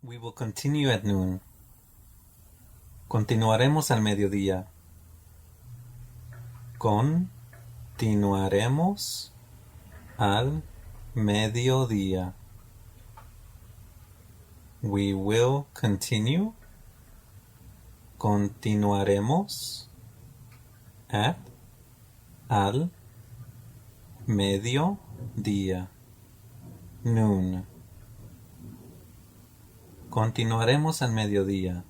We will continue at noon. Continuaremos al mediodía. Continuaremos al mediodía. We will continue. Continuaremos at al mediodía. Noon. Continuaremos al mediodía.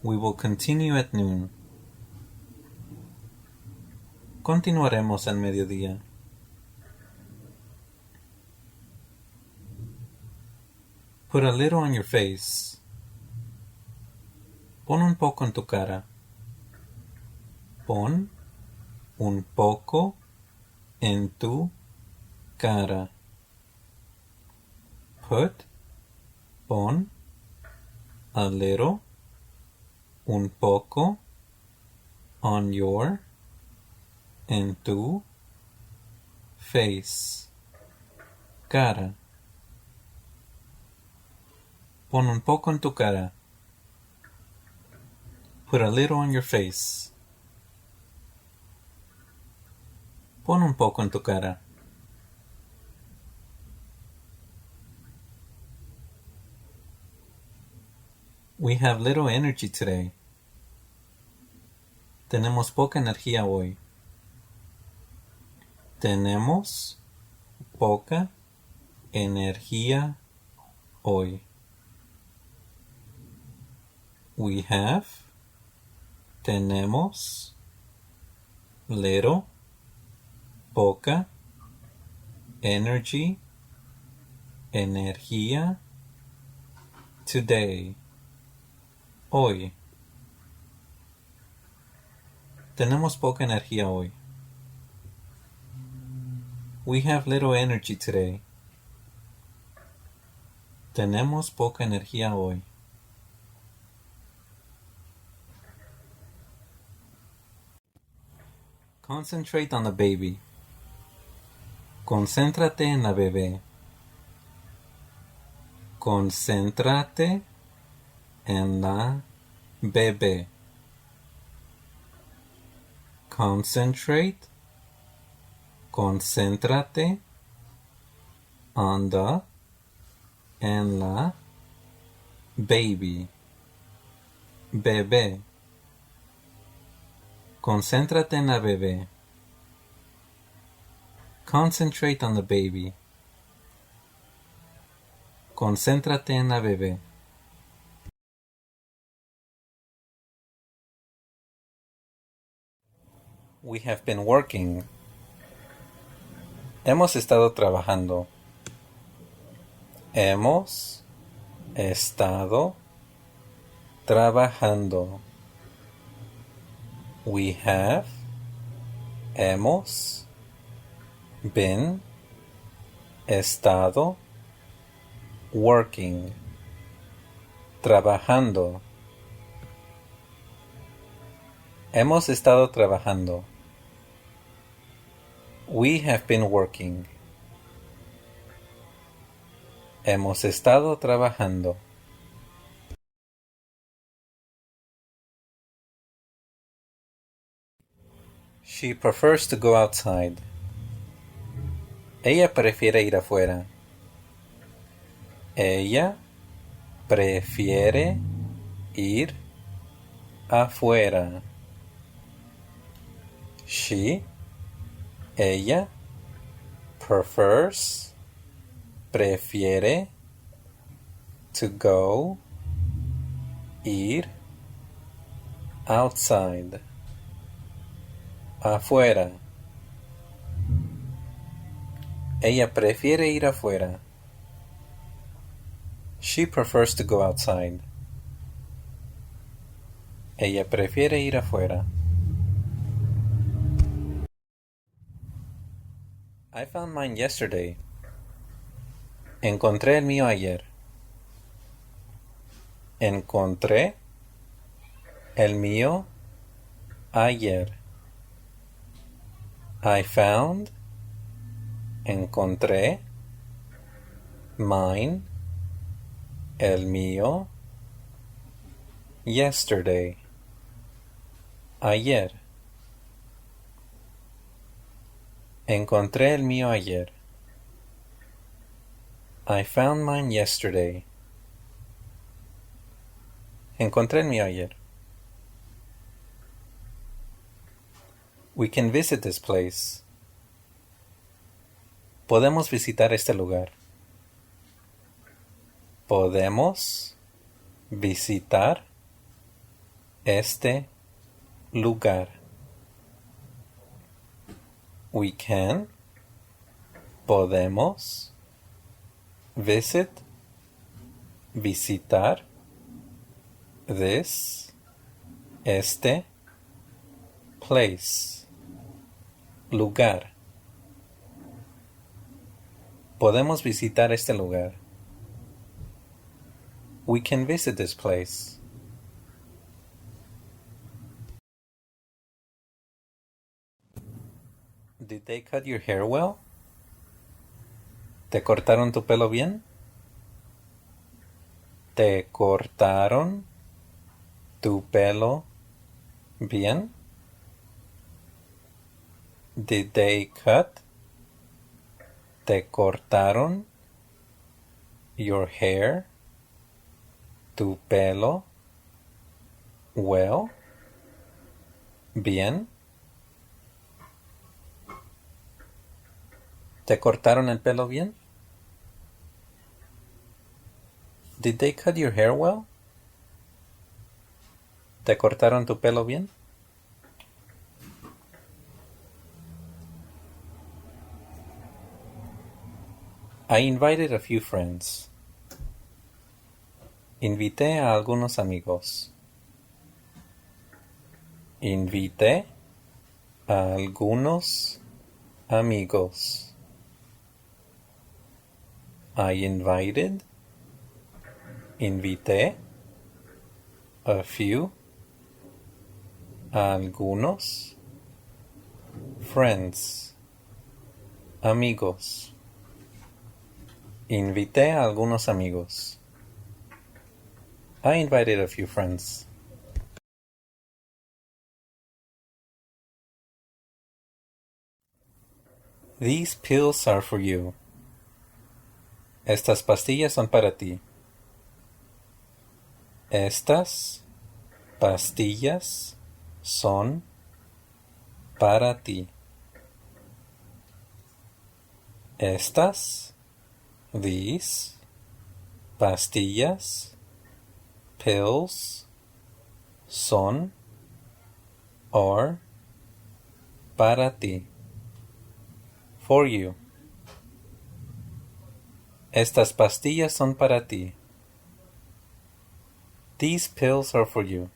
We will continue at noon. Continuaremos al mediodía. Put a little on your face. Pon un poco en tu cara. Pon un poco en tu cara. Pon a little, un poco, on your, en tu, face, cara. Pon un poco en tu cara. Put a little on your face. Pon un poco en tu cara. We have little energy today. Tenemos poca energía hoy. Tenemos poca energía hoy. We have, tenemos, little, poca, energy, energía, today, hoy. Tenemos poca energía hoy. We have little energy today. Tenemos poca energía hoy. Concentrate on the baby. Concéntrate en la bebé. Concéntrate en la bebé. Concentrate. Concéntrate on the, en la baby. Bebé. Concéntrate en la bebé. Concentrate on the baby. Concéntrate en la bebé. We have been working. Hemos estado trabajando. Hemos estado trabajando. We have, hemos, been, estado, working, trabajando. Hemos estado trabajando. We have been working. Hemos estado trabajando. She prefers to go outside. Ella prefiere ir afuera. Ella prefiere ir afuera. She, ella, prefers, prefiere, to go, ir, outside, afuera. Ella prefiere ir afuera. She prefers to go outside. Ella prefiere ir afuera. I found mine yesterday. Encontré el mío ayer. Encontré el mío ayer. I found, encontré, mine, El mío. Yesterday. Ayer. Encontré el mío ayer. I found mine yesterday. Encontré el mío ayer. We can visit this place. Podemos visitar este lugar. Podemos visitar este lugar. We can. Podemos. Visit. Visitar. This. Este. Place. Lugar. Podemos visitar este lugar. We can visit this place. Did they cut your hair well? ¿Te cortaron tu pelo bien? ¿Te cortaron tu pelo bien? Did they cut? ¿Te cortaron your hair? Tu pelo well? Bien? ¿Te cortaron el pelo bien? Did they cut your hair well? ¿Te cortaron tu pelo bien? I invited a few friends. Invité a algunos amigos. Invité a algunos amigos. I invited. Invité. A few. Algunos. Friends. Amigos. Invité a algunos amigos. I invited a few friends. These pills are for you. Estas pastillas son para ti. Estas pastillas son para ti. Estas, these, pastillas, pills, son, are, para ti. For you. Estas pastillas son para ti. These pills are for you.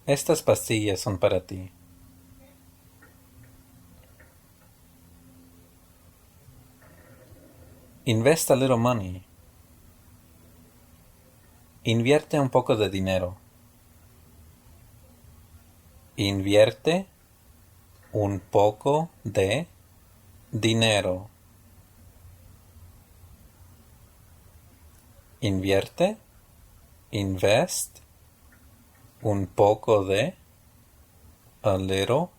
Estas pastillas son para ti. Invest a little money. Invierte un poco de dinero. Invierte un poco de dinero. Invierte, invest, un poco de, a little,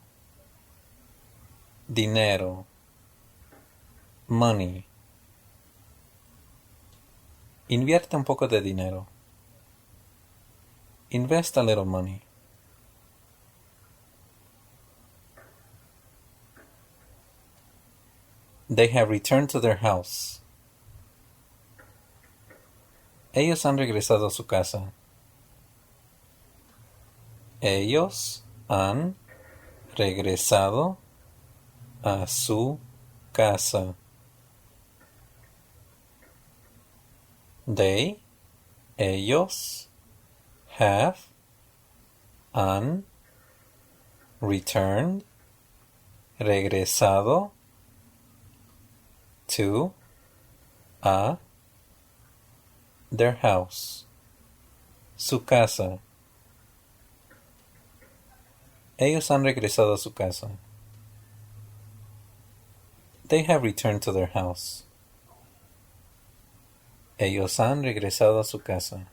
dinero, money. Invierte un poco de dinero. Invest a little money. They have returned to their house. Ellos han regresado a su casa. Ellos han regresado a su casa. They, ellos, have, han, returned, regresado, to, a, their house, su casa. Ellos han regresado a su casa. They have returned to their house. Ellos han regresado a su casa.